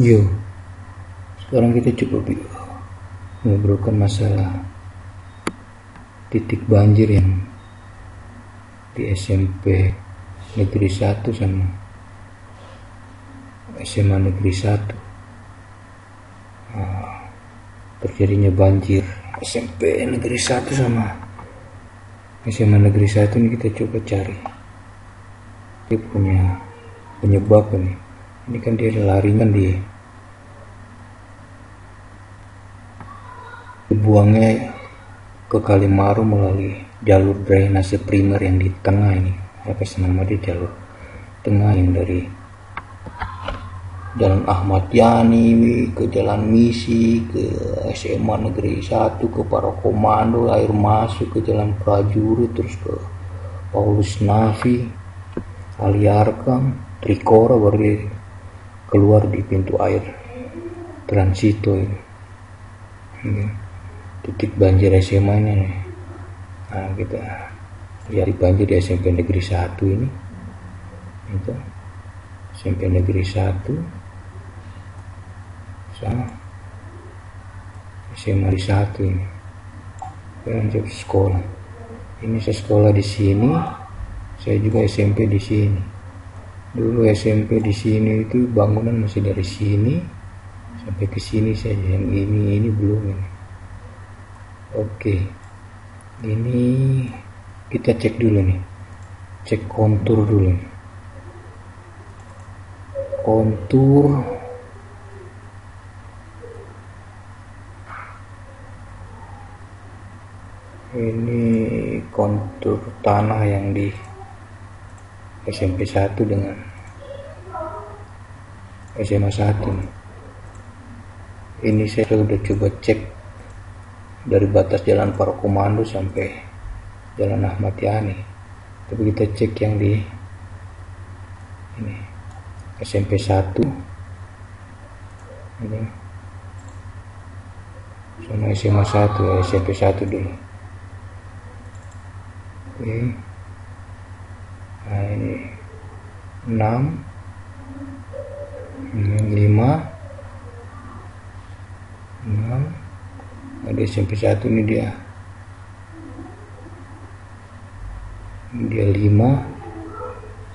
Yuk, sekarang kita coba ngobrolkan masalah titik banjir yang di SMP Negeri 1 sama SMA Negeri 1. Terjadinya banjir SMP Negeri 1 sama SMA Negeri 1 ini kita coba cari dia punya penyebab ini. Ini kan dia larinya dibuangnya ke Kalimaru melalui jalur drainase primer yang di tengah ini. Apa nama dia, jalur tengah yang dari Jalan Ahmad Yani ke Jalan Misi ke SMA Negeri 1 ke Parakomando, air masuk ke Jalan Prajurit, terus ke Paulus Nafi, Ali Arkam, Trikora, baru dia keluar di pintu air transito ini. Titik banjir SMA nya nih. Nah, kita lihat banjir di SMP Negeri 1 ini. Itu SMP Negeri 1 sama SMA Negeri 1 ini. Lanjut sekolah. Ini saya sekolah di sini. Saya juga SMP di sini. Dulu SMP di sini itu bangunan masih dari sini sampai ke sini saja. Yang ini belum ini. Oke. Ini kita cek dulu nih. Cek kontur dulu. Kontur ini kontur tanah yang di SMP 1 dengan SMA 1. Ini saya sudah coba cek dari batas Jalan Parakomando sampai Jalan Ahmad Yani. Tapi kita cek yang di ini SMP 1 ini sama SMA 1, SMP 1 dulu. Oke. Nah, ini 6 ini 5 6. Ada SMP 1 ini dia 5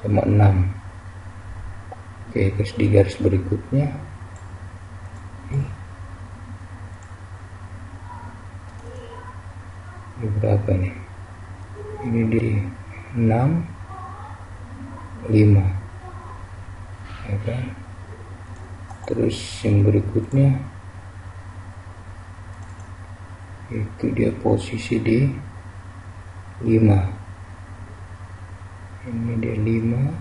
sama 6. Oke, terus di garis berikutnya ini berapa nih? Ini di 6 5 ya kan? Terus yang berikutnya itu dia posisi di 5. Ini dia 5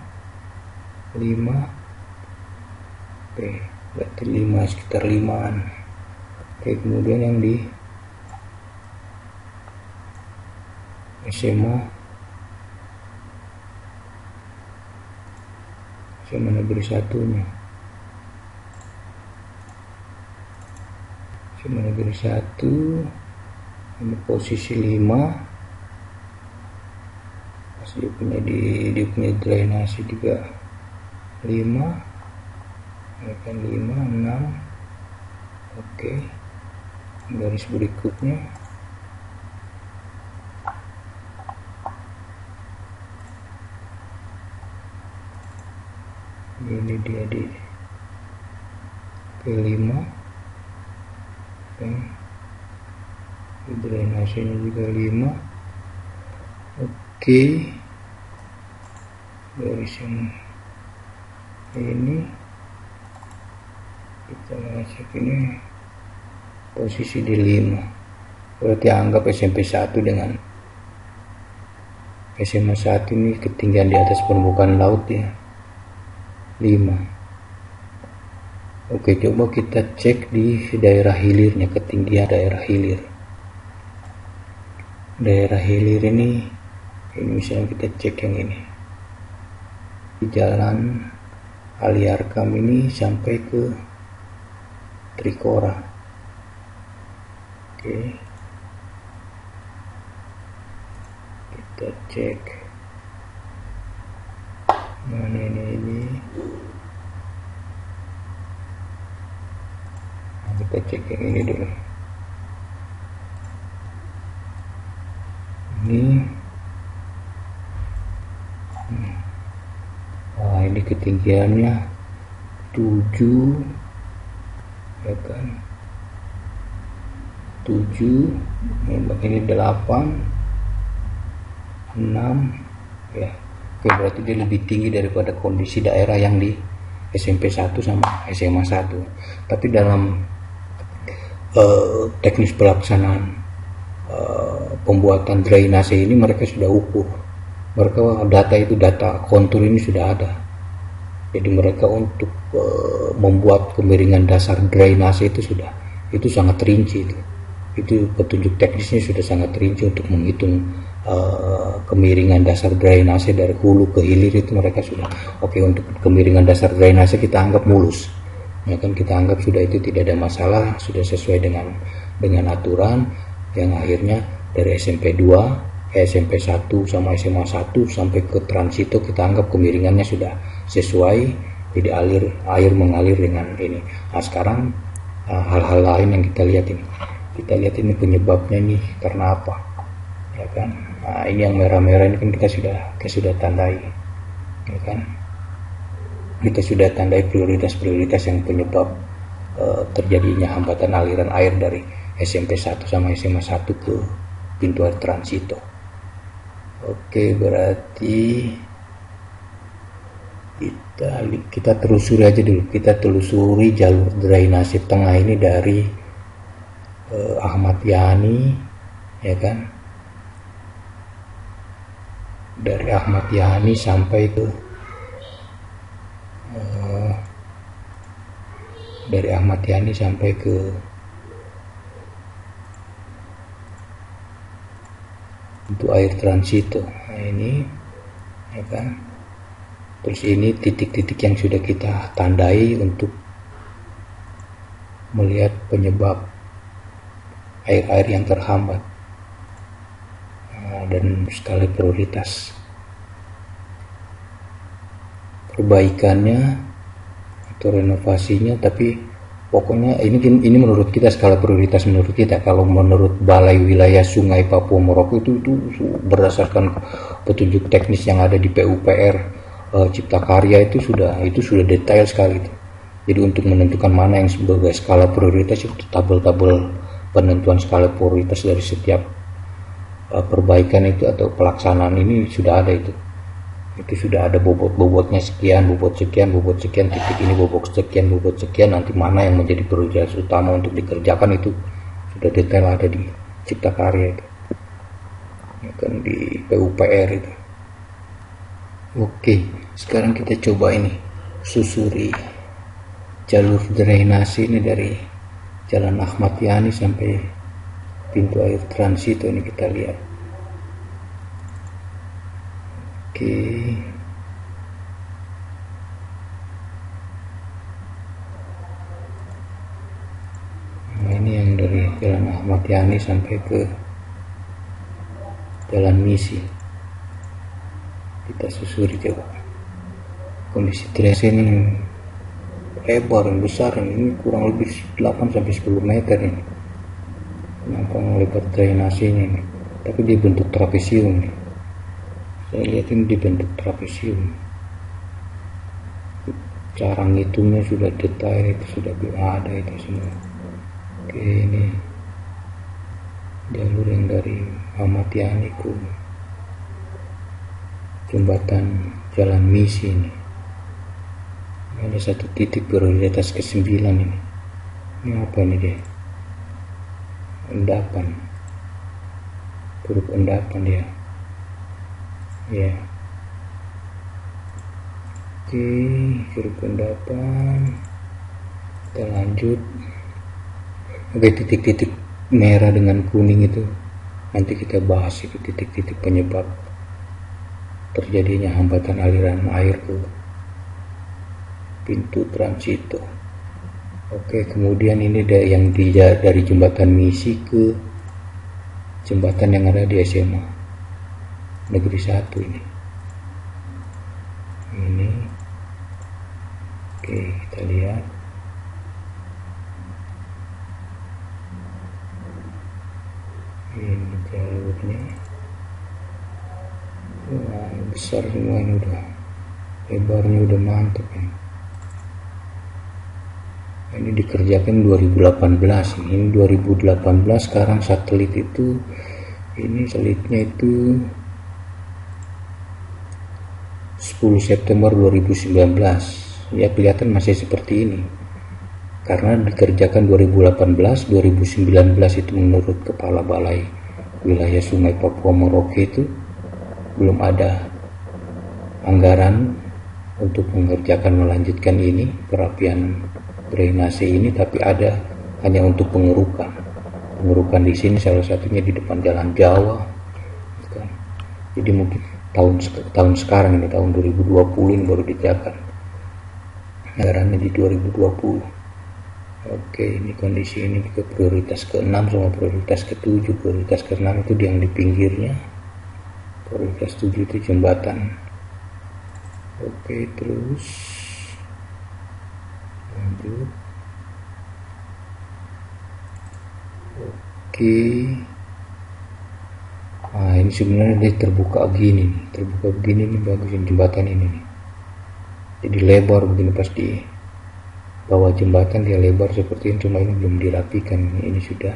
oke, berarti 5 sekitar 5an. Oke, kemudian yang di SMA Negeri 1 nya SMA Negeri 1 ini posisi 5. Pas dia punya drainase juga 5 ya kan, 5 6. Oke, garis berikutnya ini dia di P5 kan, drainasenya juga 5. Oke, garis yang ini kita masuk ini posisi di 5. Berarti anggap SMP 1 dengan SMA 1 ini ketinggian di atas permukaan laut ya, 5. Oke, coba kita cek di daerah hilirnya, ketinggian daerah hilir. Daerah hilir ini misalnya kita cek yang ini di Jalan Ali Arkam ini sampai ke Trikora. Oke, kita cek mana ini Kita cek yang ini dulu. Ini ketinggiannya 7 ya kan, 7, ini 8, 6 ya. Oke, berarti dia lebih tinggi daripada kondisi daerah yang di SMP 1 sama SMA 1. Tapi dalam teknis pelaksanaan pembuatan drainase ini mereka sudah ukur, mereka data kontur ini sudah ada. Jadi mereka untuk membuat kemiringan dasar drainase itu sangat rinci. Itu petunjuk teknisnya sudah sangat rinci untuk menghitung kemiringan dasar drainase dari hulu ke hilir. Itu mereka sudah oke. Untuk kemiringan dasar drainase kita anggap mulus, ya kan, kita anggap sudah itu tidak ada masalah, sudah sesuai dengan aturan yang akhirnya dari SMP 2, SMP 1 sama SMA 1 sampai ke transito kita anggap kemiringannya sudah sesuai, jadi air mengalir dengan ini. Nah sekarang hal-hal lain yang kita lihat ini penyebabnya nih karena apa, ya kan. Nah ini yang merah-merah ini kan kita sudah tandai, ya kan, kita sudah tandai prioritas-prioritas yang penyebab terjadinya hambatan aliran air dari SMP 1 sama SMA 1 ke pintu air transito. Oke, berarti kita telusuri aja dulu. Kita telusuri jalur drainase tengah ini dari Ahmad Yani, ya kan, dari Ahmad Yani sampai ke pintu air transito. Nah ini, ya kan. Terus ini titik-titik yang sudah kita tandai untuk melihat penyebab air-air yang terhambat dan skala prioritas perbaikannya atau renovasinya. Tapi pokoknya ini menurut kita skala prioritas menurut kita. Kalau menurut Balai Wilayah Sungai Papua Merauke itu berdasarkan petunjuk teknis yang ada di PUPR Cipta Karya itu sudah detail sekali itu. Jadi untuk menentukan mana yang sebagai skala prioritas itu tabel-tabel penentuan skala prioritas dari setiap perbaikan itu atau pelaksanaan ini sudah ada itu sudah ada bobotnya sekian, bobot sekian, titik ini bobot sekian, nanti mana yang menjadi prioritas utama untuk dikerjakan itu sudah detail ada di Cipta Karya itu, ya kan, di PUPR itu. Oke, sekarang kita coba ini susuri jalur drainase ini dari Jalan Ahmad Yani sampai pintu air transito. Ini kita lihat. Oke. Nah, ini yang dari Jalan Ahmad Yani sampai ke Jalan Misi. Kita susuri coba. Kondisi drainase ini lebar dan besar, ini kurang lebih 8 sampai 10 meter ini. Nampak lebar drainasenya ini. Tapi dia bentuk trapesium nih. Saya lihat ini dibentuk trapesium. Cara ngitungnya sudah detail, itu sudah ada itu semua. Oke, ini jalur yang dari Ahmad Yani ke jembatan Jalan Misi ini. Ada satu titik prioritas ke-9 ini. Ini apa ini dia? Endapan. Huruf endapan dia. Ya. Oke, huruf endapan. Kita lanjut. Oke, titik-titik merah dengan kuning itu nanti kita bahas, itu titik-titik penyebab terjadinya hambatan aliran air ke pintu transito. Oke, kemudian ini yang dari jembatan Misi ke jembatan yang ada di SMA Negeri 1 ini. Oke, kita lihat. Ini jalurnya. Wah, besar semua ini, udah lebarnya udah mantap ini. Ini dikerjakan 2018, ini 2018. Sekarang satelit itu, ini satelitnya itu 10 September 2019. Ya, kelihatan masih seperti ini karena dikerjakan 2018. 2019 itu menurut Kepala Balai Wilayah Sungai Papua Merauke itu belum ada anggaran untuk mengerjakan melanjutkan ini perapian drainase ini, tapi ada hanya untuk pengerukan di sini, salah satunya di depan Jalan Jawa. Jadi mungkin tahun sekarang ini, tahun 2020 ini baru dikerjakan, anggarannya di 2020. Oke, ini kondisi ini ke prioritas ke-6 sama prioritas ke-7. Prioritas ke-6 itu yang di pinggirnya, prioritas 7 itu jembatan. Oke, terus lanjut. Oke, nah ini sebenarnya dia terbuka begini nih, bagusin jembatan ini nih. Jadi lebar begini, pas di bawah jembatan dia lebar seperti ini, cuma ini belum dirapikan. Ini sudah,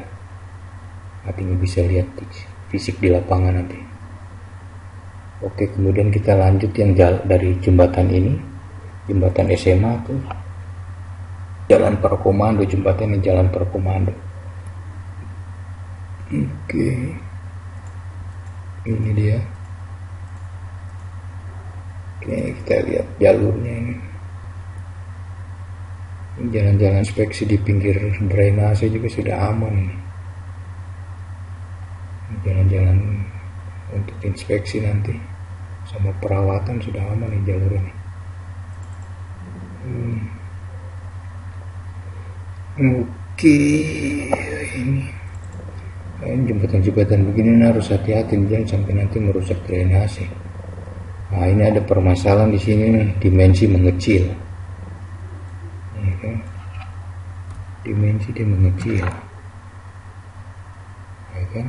artinya bisa lihat fisik di lapangan nanti. Oke, kemudian kita lanjut yang dari jembatan ini, jembatan SMA tuh jalan per komando, jembatan ini jalan per komando. Oke, ini dia. Oke, kita lihat jalurnya ini. Jalan-jalan inspeksi di pinggir drainase juga sudah aman ini. Jalan-jalan untuk inspeksi nanti sama perawatan sudah aman nih jalur ini. Oke, ini jembatan-jembatan begini harus hati-hati, jangan sampai nanti merusak drainase. Nah, ini ada permasalahan di sini nih, dimensi mengecil. Ya kan? Dimensi dia mengecil. Ya kan?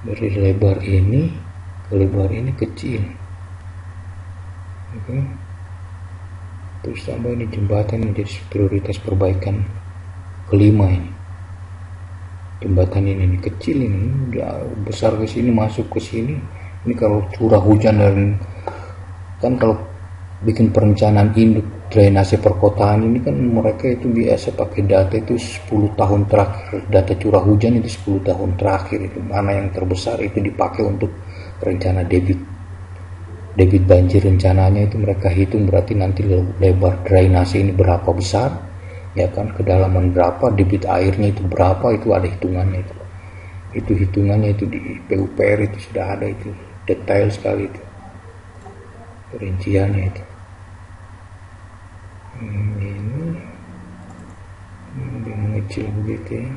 Dari lebar ini ke lebar ini kecil. Ya kan? Terus tambah ini jembatan menjadi prioritas perbaikan kelima ini. Jembatan ini kecil, ini udah besar ke sini, masuk ke sini. Ini kalau curah hujan, dan kan kalau bikin perencanaan induk drainase perkotaan ini kan mereka itu biasa pakai data itu 10 tahun terakhir, data curah hujan itu 10 tahun terakhir, itu mana yang terbesar itu dipakai untuk rencana debit banjir. Rencananya itu mereka hitung, berarti nanti lebar drainase ini berapa besar, ya kan, kedalaman berapa, debit airnya itu berapa, itu ada hitungannya. Itu hitungannya itu di PUPR itu sudah ada, itu detail sekali itu rinciannya itu. Ini mengecil begitu ya.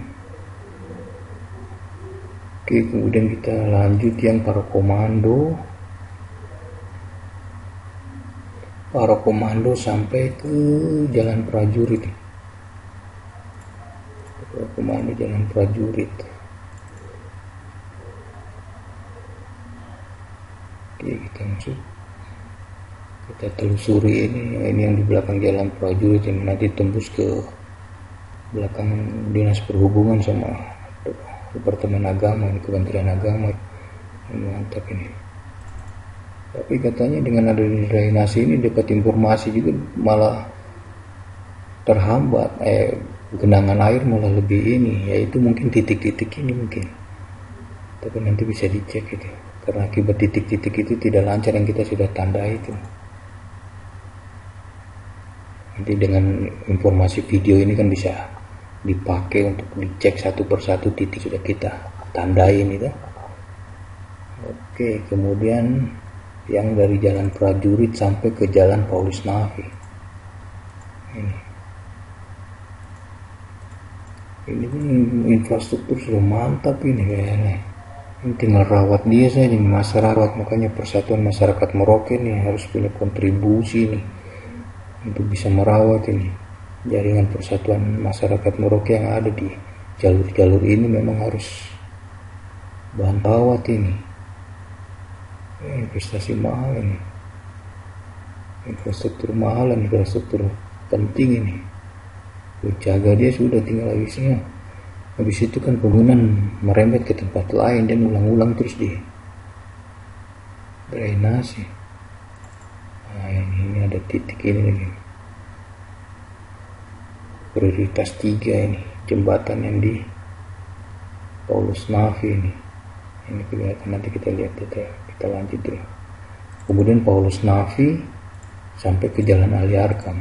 Oke, kemudian kita lanjut yang para komando sampai ke Jalan Prajurit. Para komando Jalan Prajurit. Oke, kita masuk, kita telusuri ini yang di belakang Jalan Prajurit, yang nanti tembus ke belakang Dinas Perhubungan sama Departemen Agama, ini Kementerian Agama. Mantap ini. Tapi katanya dengan ada drainase ini dapat informasi juga malah terhambat, genangan air malah lebih ini, yaitu mungkin titik-titik ini mungkin. Tapi nanti bisa dicek itu, karena akibat titik-titik itu tidak lancar yang kita sudah tandai itu. Nanti dengan informasi video ini kan bisa dipakai untuk dicek satu persatu titik sudah kita tandain itu. Oke, kemudian yang dari Jalan Prajurit sampai ke Jalan Paulus Nafi. Ini infrastruktur sudah mantap ini kayaknya. Ini tinggal rawat dia saja nih masyarakat. Makanya Persatuan Masyarakat Merauke nih harus punya kontribusi nih untuk bisa merawat ini. jaringan persatuan masyarakat Merauke yang ada di jalur-jalur ini memang harus bahan kawat ini. Investasi mahal ini, infrastruktur mahal, infrastruktur penting ini. Jaga dia sudah, tinggal habis itu kan bangunan merembet ke tempat lain dan ulang-ulang terus di drainasi. Nah ini ada titik ini lagi, prioritas 3 ini, jembatan yang di Paulus Nafi ini kelihatan, nanti kita lihat detail, kita lanjut dulu. Kemudian Paulus Nafi sampai ke Jalan Ali Arkam.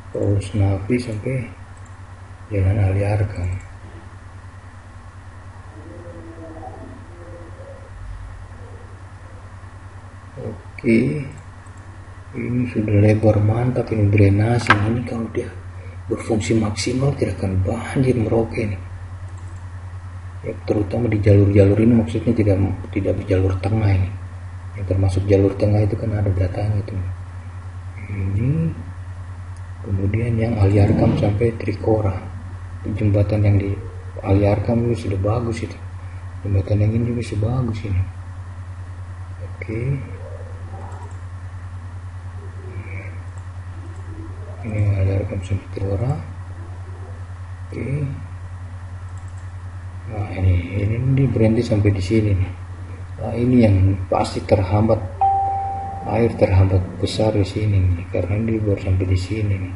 Paulus Nafi sampai Jalan Ali Arkam. Oke, ini sudah lebar mantap ini drainase. Ini kalau dia berfungsi maksimal tidak akan banjir Merauke ini. Ya, terutama di jalur-jalur ini, maksudnya tidak di jalur tengah ini. Yang termasuk jalur tengah itu kan ada datanya itu. Ini kemudian yang Ali Arkam sampai Trikora, jembatan yang di Ali Arkam itu sudah bagus itu, jembatan yang ini juga sudah bagus ini. Oke, ini Ali Arkam sampai Trikora. Oke, nah ini berhenti sampai di sini nih. Nah ini yang pasti terhambat, air terhambat besar di sini nih, karena ini baru sampai di sini nih.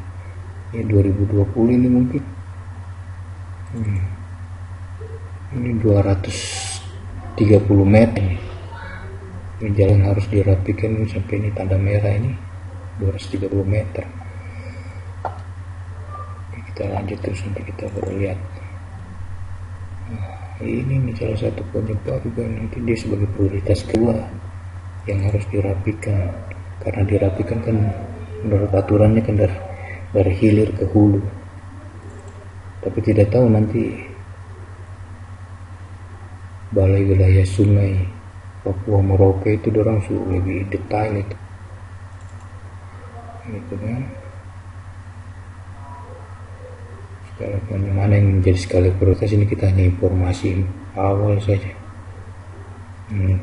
Ini 2020 ini mungkin. Ini 230 meter nih. Ini jalan harus dirapikan ini, sampai ini tanda merah ini 230 meter. Oke, kita lanjut terus nanti kita baru lihat. Nah, ini salah satu penyebab juga, nanti dia sebagai prioritas kedua yang harus dirapikan, karena dirapikan kan menurut aturannya kan dari hilir ke hulu, tapi tidak tahu nanti Balai Wilayah Sungai Papua Merauke itu dorang lebih detail itu kan. Skala mana yang menjadi skala prioritas ini kita hanya informasi awal saja.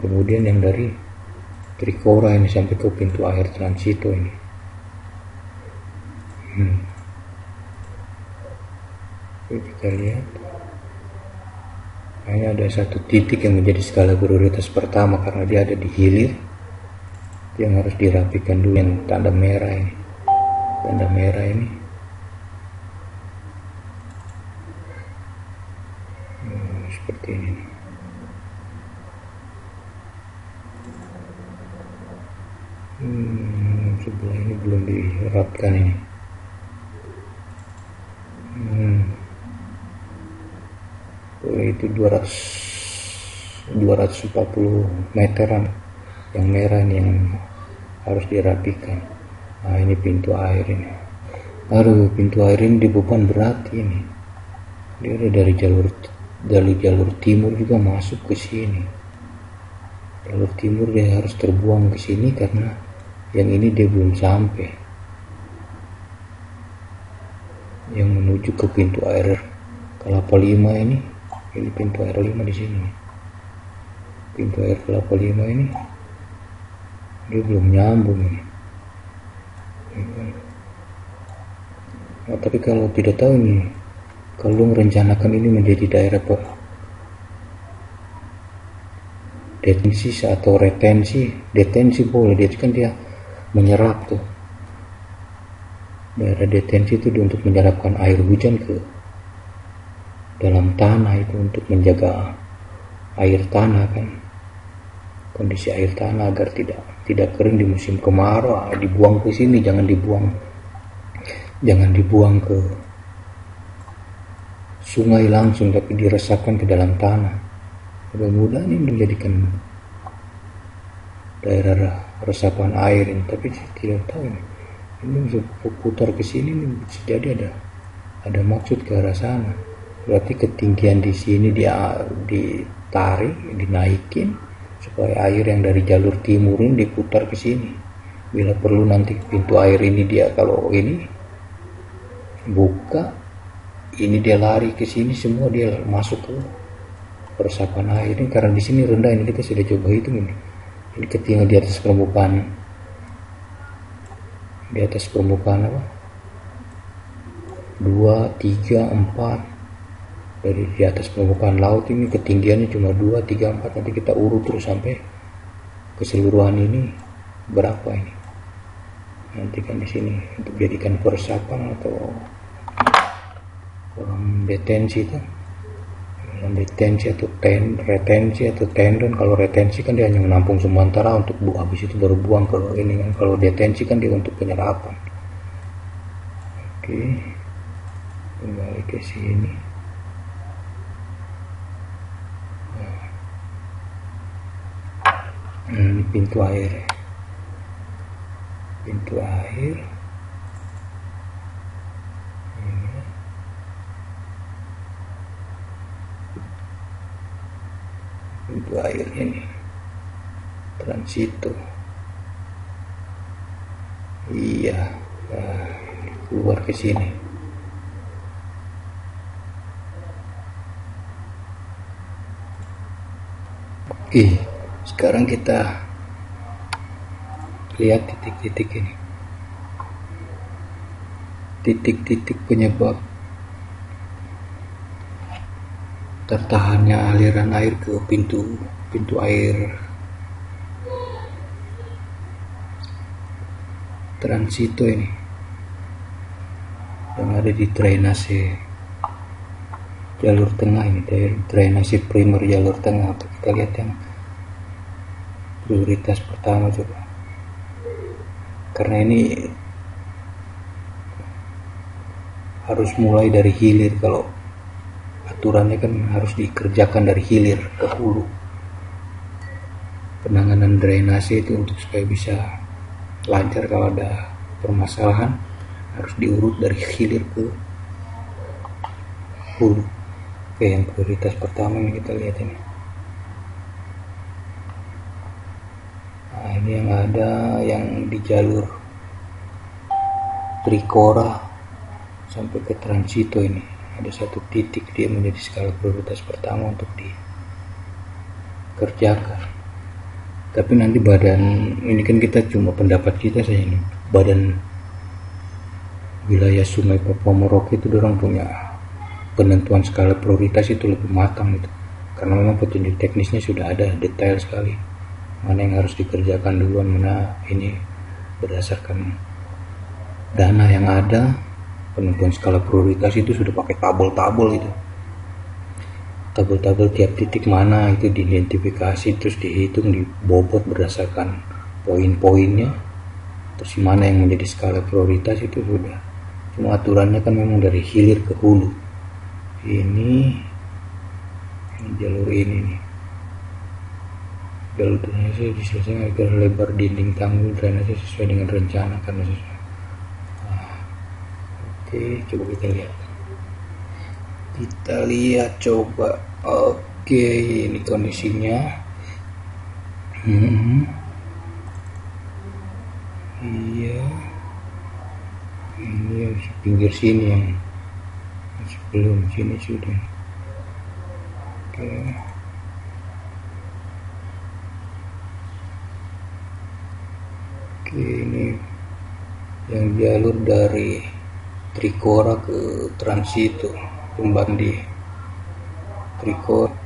Kemudian yang dari Trikora ini sampai ke pintu air transito ini. Oke, kita lihat. Hanya ada satu titik yang menjadi skala prioritas pertama karena dia ada di hilir, yang harus dirapikan dulu, yang tanda merah ini. Tanda merah ini. Seperti ini. Sebelah ini belum dirapkan ini. Itu 240 meteran yang merah ini yang harus dirapikan. Nah ini pintu air ini. Pintu air ini di beban berat ini. Dia udah dari jalur timur juga masuk ke sini. Jalur timur dia harus terbuang ke sini karena yang ini dia belum sampai. Yang menuju ke pintu air Kelapa 5 ini pintu air 5 di sini. Pintu air Kelapa 5 ini dia belum nyambung ini. Nah, tapi kalau tidak tahu ini, kalau merencanakan ini menjadi daerah detensi atau detensi boleh, dia kan dia menyerap tuh. Daerah detensi itu untuk menyerapkan air hujan ke dalam tanah, itu untuk menjaga air tanah kan, kondisi air tanah agar tidak kering di musim kemarau. Dibuang ke sini, jangan dibuang ke sungai langsung, tapi diresapkan ke dalam tanah. Mudah-mudahan ini menjadikan daerah resapan air ini, tapi tidak tahu ini bisa putar ke sini, bisa jadi ada maksud ke arah sana. Berarti ketinggian di sini dia ditarik, dinaikin supaya air yang dari jalur timur ini diputar ke sini. Bila perlu nanti pintu air ini dia kalau ini buka, ini dia lari ke sini, semua dia masuk ke resapan air ini. Karena di sini rendah, ini kita sudah coba hitung ini ketinggian di atas permukaan, apa 2, 3, 4 dari di atas permukaan laut ini ketinggiannya cuma 2, 3, 4. Nanti kita urut terus sampai keseluruhan ini berapa ini. Nanti kan di sini untuk jadikan peresapan atau kolam detensi itu, kolam detensi atau retensi atau tendon. Kalau retensi kan dia hanya menampung sementara untuk habis itu baru buang. Kalau ini kan, kalau detensi kan dia untuk penyerapan. Oke, kembali ke sini. Ini pintu air. Pintu air. Ini. Pintu air ini. Transito. Iya. Nah, keluar ke sini. Oke, sekarang kita lihat titik-titik ini, titik-titik penyebab tertahannya aliran air ke pintu air transito ini yang ada di drainase jalur tengah ini, dari drainase primer jalur tengah. Kita lihat yang prioritas pertama coba, karena ini harus mulai dari hilir. Kalau aturannya kan harus dikerjakan dari hilir ke hulu. Penanganan drainase itu untuk supaya bisa lancar, kalau ada permasalahan harus diurut dari hilir ke hulu. Oke, yang prioritas pertama ini kita lihat ini. Nah, ini yang ada yang di jalur Trikora sampai ke transito ini. Ada satu titik dia menjadi skala prioritas pertama untuk dikerjakan. Tapi nanti badan ini kan kita cuma pendapat kita saja ini. Badan wilayah Sungai Papua Merauke itu orang punya penentuan skala prioritas itu lebih matang itu. Karena memang petunjuk teknisnya sudah ada detail sekali. Mana yang harus dikerjakan duluan, mana ini berdasarkan dana yang ada. Penentuan skala prioritas itu sudah pakai tabel-tabel itu. Tabel-tabel tiap titik mana itu diidentifikasi, terus dihitung, dibobot berdasarkan poin-poinnya. Terus mana yang menjadi skala prioritas itu sudah. Cuma aturannya kan memang dari hilir ke hulu. Ini jalur ini nih. Jalur drainase diselesaikan agar lebar dinding tanggul drainase sesuai dengan rencana karena sesuai. Oke, coba kita lihat. Kita lihat coba. Oke, ini kondisinya. Iya. Ini yang pinggir sini yang sebelum sini sudah. Oke. Oke, ini yang jalur dari Trikora ke transito Tumbang di Trikora.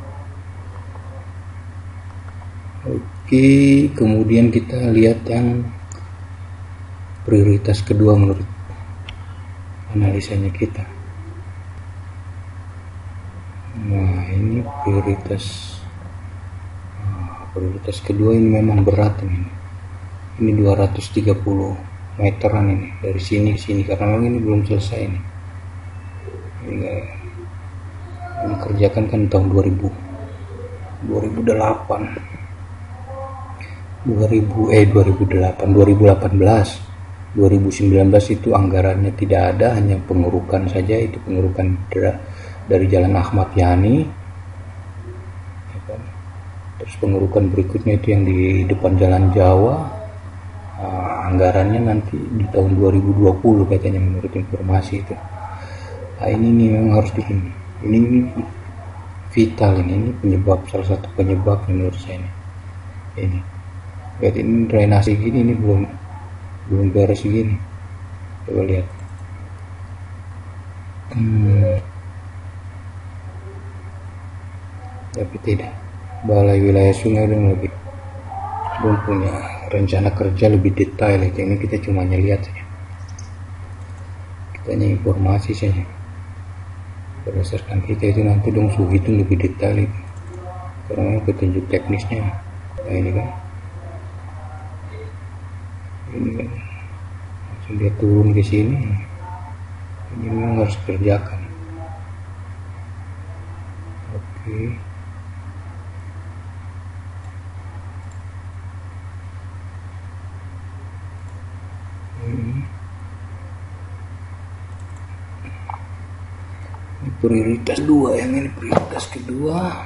Oke, kemudian kita lihat yang prioritas kedua menurut analisanya kita. Nah, ini prioritas kedua ini memang berat ini. Ini 230 meteran ini dari sini ke sini, karena memang ini belum selesai ini. Ini kerjakan kan tahun 2018 itu anggarannya tidak ada, hanya pengurukan saja. Itu pengurukan dari Jalan Ahmad Yani, ya kan? Terus pengurukan berikutnya itu yang di depan Jalan Jawa, anggarannya nanti di tahun 2020 katanya menurut informasi itu. Nah, ini nih memang harus bikin ini vital, ini penyebab, salah satu penyebab menurut saya ini. Berarti ini drainase gini, ini belum beres gini. Coba lihat. Tapi tidak, Balai Wilayah Sungai belum punya rencana kerja lebih detail itu. Ini kita cuma lihat saja, kita hanya informasi saja. Berdasarkan kita itu nanti dong suhu itu lebih detail itu, karena petunjuk teknisnya. Nah ini kan langsung dia turun ke sini. Ini memang harus kerjakan. Oke. Ini prioritas 2, yang ini prioritas kedua.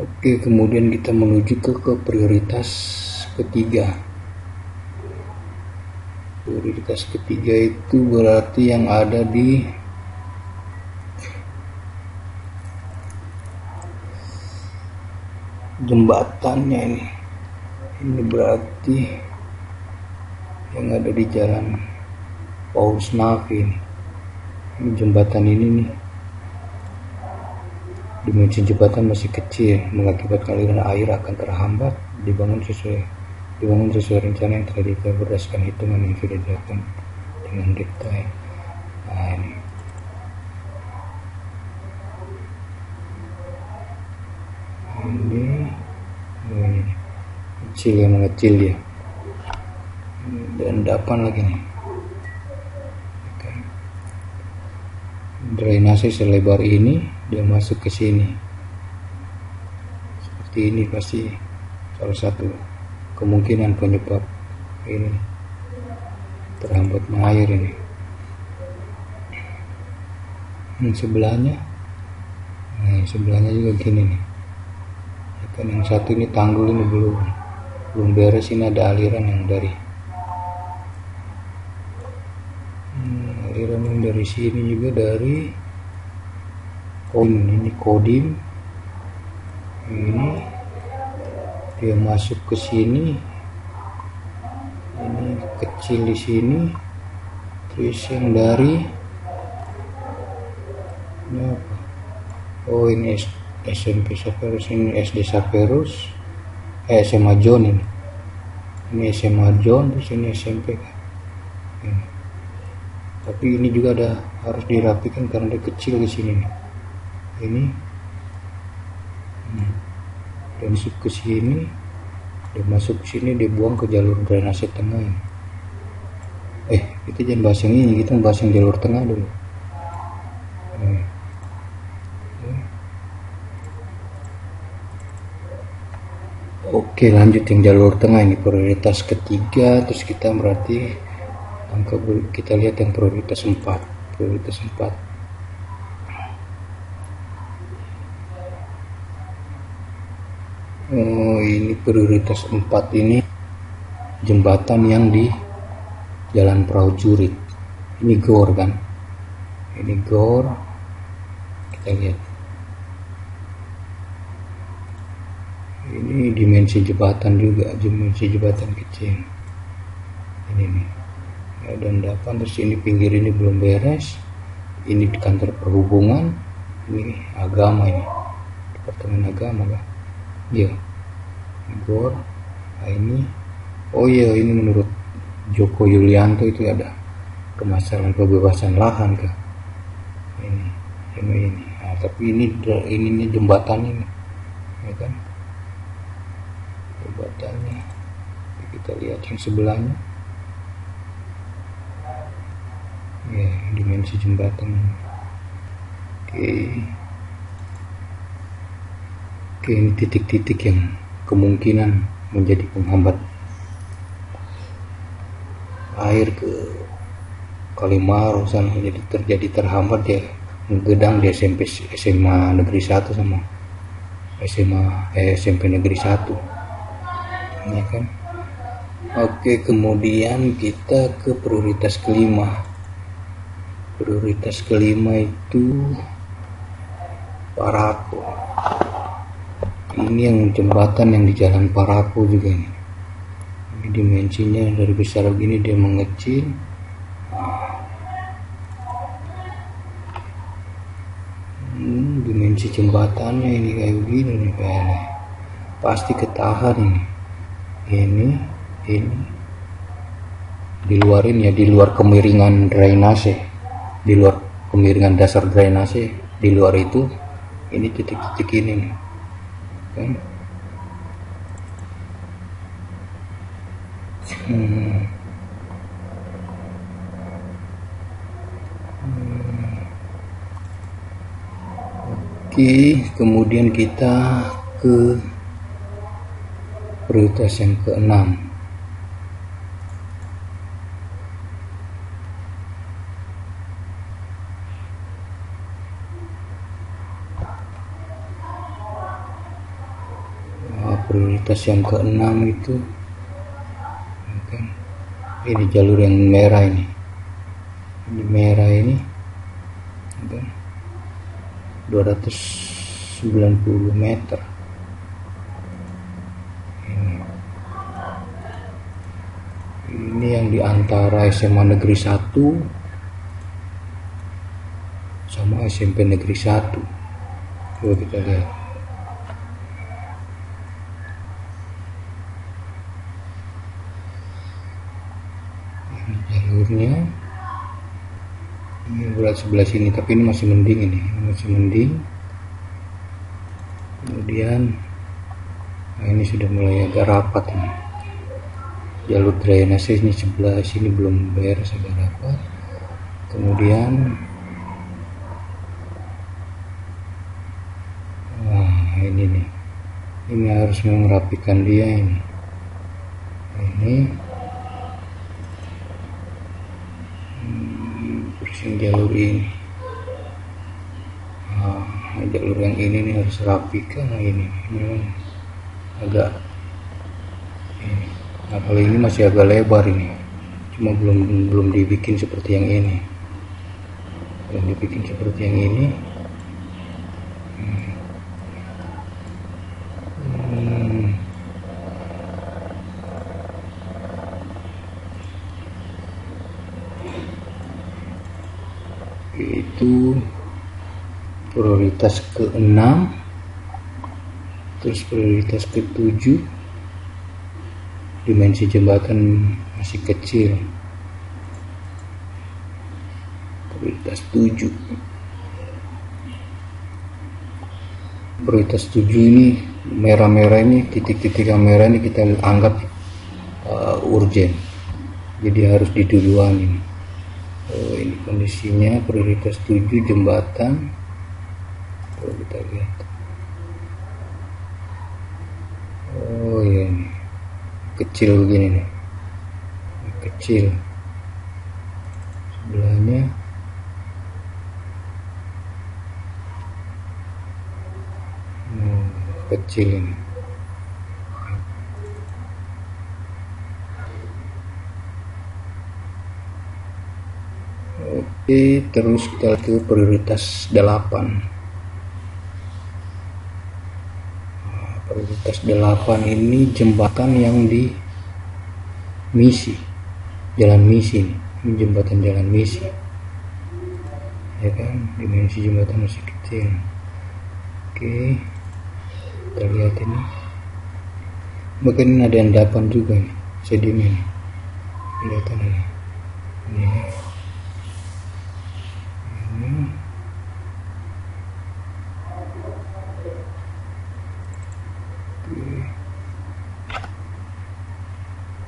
Oke, kemudian kita menuju ke prioritas ketiga. Prioritas ketiga itu berarti yang ada di jembatannya ini. Ini berarti yang ada di jalan Paulus Navi ini. Ini jembatan ini nih, dimensi jembatan masih kecil, mengakibatkan aliran air akan terhambat. Dibangun sesuai rencana yang telah detail berdasarkan hitungan yang sudah dilakukan dengan detail. Nah ini kecil, yang mengecil dia, dan endapan lagi nih. Drainase selebar ini dia masuk ke sini seperti ini, pasti salah satu kemungkinan penyebab ini terhambatnya air ini. Sebelahnya juga gini nih ya kan, yang satu ini tanggul ini belum beres. Ini ada aliran yang dari sini juga, dari Kodim ini dia masuk ke sini. Ini kecil di sini, terus yang dari ini apa? Oh ini SMP Saperus, ini SD Saperus, SMA John ini SMA John, terus ini SMP kan. Tapi ini juga harus dirapikan karena dia kecil di sini nih. Ini dan masuk ke sini, dia masuk ke sini, dia buang ke jalur drainase tengah ini. Kita jangan bahas yang ini, kita bahas yang jalur tengah dulu. Oke, lanjut yang jalur tengah ini prioritas ketiga. Terus kita berarti kita lihat yang prioritas 4. Oh, ini prioritas 4 ini jembatan yang di Jalan Prajurit. Ini gor kan? Ini gor. Kita lihat. Ini dimensi jembatan juga, dimensi jembatan kecil. Ini nih. Dan depan, terus ini pinggir ini belum beres. Ini di kantor perhubungan, ini agama, ini departemen agama kan. Iya, gor. Nah ini, oh iya, ini menurut Joko Yulianto itu ada permasalahan kebebasan lahan kan. Ini. Nah, tapi ini jembatan ini, ya kan? Jembatannya. Kita lihat yang sebelahnya. Ya, dimensi jembatan. Oke, ini titik-titik yang kemungkinan menjadi penghambat air ke Kalimaru sana. Jadi terjadi terhambat ya, gedang di SMA Negeri 1 sama SMP Negeri 1 ya kan. Oke, kemudian kita ke prioritas kelima. Prioritas kelima itu Parakou. Ini yang jembatan yang di Jalan Parakou juga nih. Ini dimensinya dari besar begini dia mengecil. Dimensi jembatannya ini kayak begini nih kayaknya. Pasti ketahan ini di luarin ya, di luar kemiringan drainase, di luar kemiringan dasar drainase, di luar itu ini titik-titik ini nih kan. Oke, kemudian kita ke prioritas yang keenam. Prioritas yang keenam itu kan, ini jalur yang merah ini merah ini kan, 290 meter. Ini yang diantara SMA Negeri 1 sama SMP Negeri 1. Coba kita lihat. Ini jalurnya. Ini berat sebelah sini, tapi ini masih mending, ini masih mending. Kemudian nah ini sudah mulai agak rapat ini. Jalur drainase ini sebelah sini belum beres, agak rapat. Kemudian ini nih, ini harus merapikan dia ini bersihin jalur ini. Jalur yang ini nih harus rapikan. Ini memang agak ini. Nah, kalau ini masih agak lebar ini, cuma belum dibikin seperti yang ini, belum dibikin seperti yang ini. Itu prioritas ke-6. Terus prioritas ke-7, dimensi jembatan masih kecil. Prioritas 7. Prioritas 7 ini merah-merah ini, titik-titik yang merah ini kita anggap urgent. Jadi harus diduluan ini. Ini kondisinya prioritas 7 jembatan. Coba kita lihat. Oh iya nih, kecil begini nih, kecil. Sebelahnya kecil ini. Oke, terus kita ke prioritas 8. Prioritas 8 ini jembatan yang di Misi, Jalan Misi nih. Ini jembatan Jalan Misi, ya kan, dimensi jembatan masih kecil. Oke, kita lihat ini, bahkan ini ada endapan juga nih, sedimen, kelihatan ini.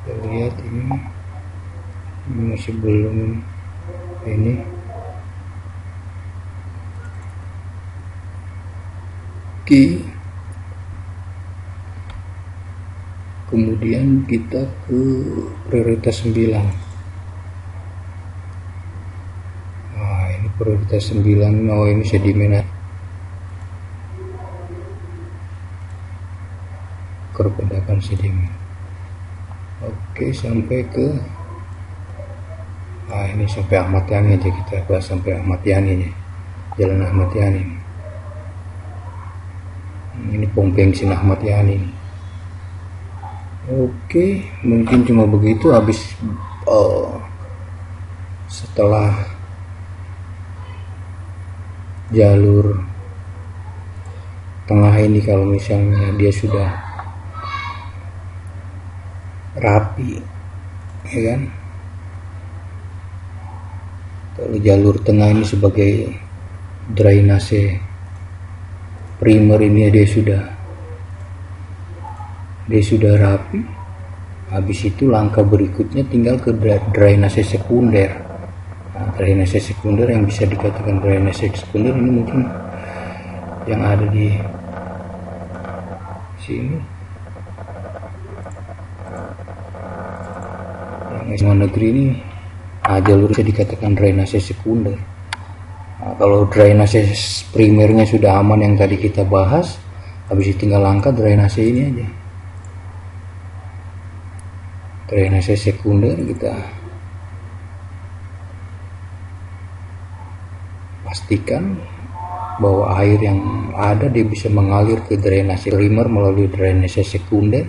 Kita lihat ini masih belum ini. Oke, kemudian kita ke prioritas 9. Ini prioritas 9. Oh, ini sedimen, perpendakan sedimen. Oke, sampai ke ini sampai Ahmad Yani aja, kita bahas sampai Ahmad Yani nya. Jalan Ahmad Yani ini pom bensin Ahmad Yani. Oke, mungkin cuma begitu. Habis setelah jalur tengah ini, kalau misalnya dia sudah rapi, ya kan, kalau jalur tengah ini sebagai drainase primer ini dia sudah rapi. Habis itu langkah berikutnya tinggal ke drainase sekunder. Nah, drainase sekunder yang bisa dikatakan drainase sekunder ini mungkin yang ada di sini, yang SMA negeri ini. Jalur bisa dikatakan drainase sekunder. Nah, kalau drainase primernya sudah aman yang tadi kita bahas, habis itu tinggal langkah drainase ini aja. Drainase sekunder kita pastikan bahwa air yang ada dia bisa mengalir ke drainase primer melalui drainase sekunder.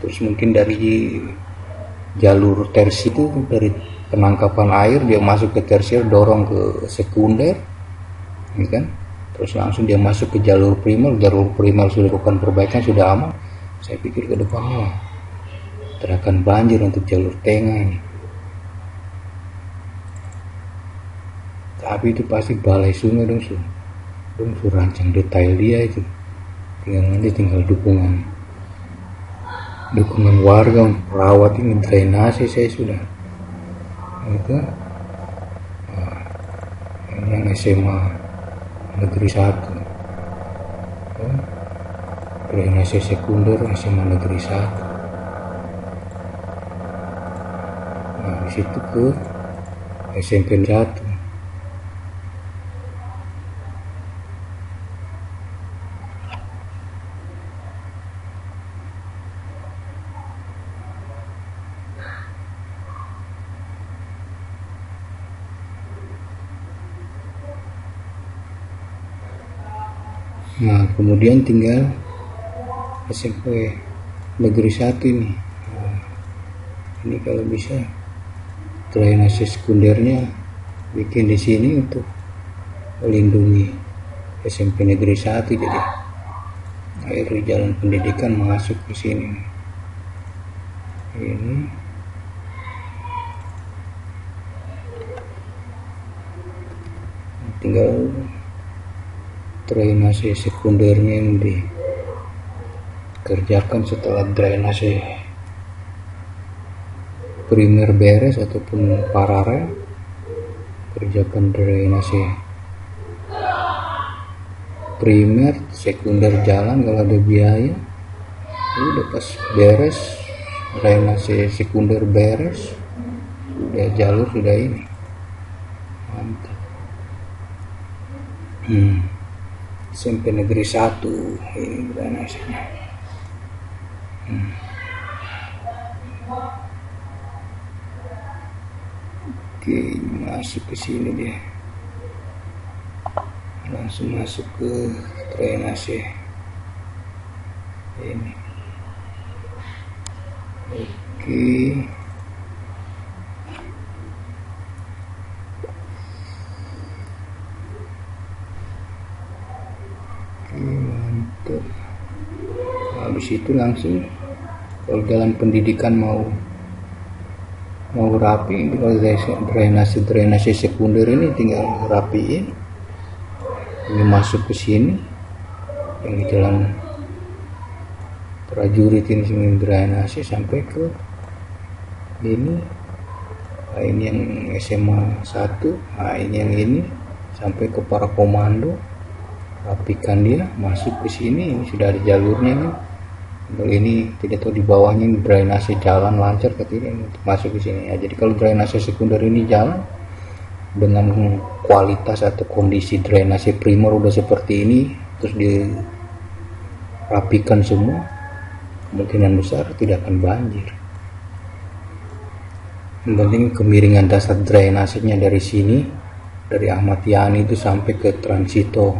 Terus mungkin dari jalur tersier itu, dari penangkapan air dia masuk ke tersier, dorong ke sekunder, ya kan? Terus langsung dia masuk ke jalur primer. Jalur primer sudah lakukan perbaikan, sudah aman. Saya pikir ke depannya akan banjir untuk jalur tengah ini. Tapi itu pasti balai sungai dong rancang detail dia itu. Tinggal dukungan warga untuk merawat ini drainase. Saya sudah itu ini yang SMA negeri 1, drainase sekunder SMA negeri 1. Nah, di situ ke SMP 1. Nah, kemudian tinggal SMP negeri 1 ini. Nah, ini kalau bisa drainase sekundernya bikin di sini untuk melindungi SMP negeri 1, jadi air di jalan pendidikan masuk ke sini. Ini tinggal drainase sekundernya yang dikerjakan setelah drainase primer beres ataupun paralel. Kerjakan drainase primer, sekunder jalan kalau ada biaya. Udah pas beres drainase sekunder beres, sudah jalur sudah ini mantap. SMP negeri 1 ini drainasenya. Oke, masuk ke sini dia, langsung masuk ke drainase ini. Oke, mantap. Habis itu langsung kalau jalan pendidikan mau rapi, kalau drainase sekunder ini tinggal rapiin. Ini masuk ke sini yang di jalan prajurit ini, semua drainase sampai ke ini. Nah, ini yang SMA 1. Nah, ini yang ini sampai ke para komando, rapikan dia masuk ke sini. Ini sudah ada jalurnya nih. Kalau ini tidak tahu di bawahnya ini drainase jalan lancar ketika untuk masuk ke sini. Ya, jadi kalau drainase sekunder ini jalan dengan kualitas atau kondisi drainase primer udah seperti ini, terus dirapikan semua, kemungkinan besar tidak akan banjir. Yang penting kemiringan dasar drainasenya dari sini, dari Ahmad Yani itu sampai ke Transito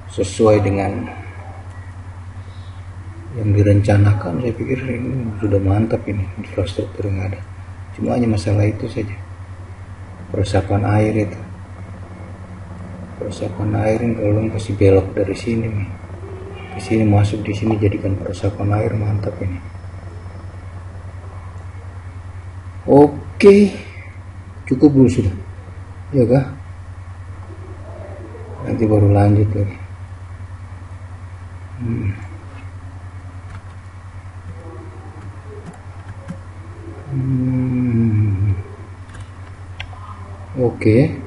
sesuai dengan yang direncanakan. Saya pikir ini sudah mantap, ini infrastruktur yang ada. Cuma hanya masalah itu saja, peresapan air itu. Peresapan air ini kalau kasih belok dari sini nih ke sini, masuk di sini, jadikan peresapan air mantap ini. Oke, cukup dulu sudah, ya kah? Nanti baru lanjut lagi. Oke.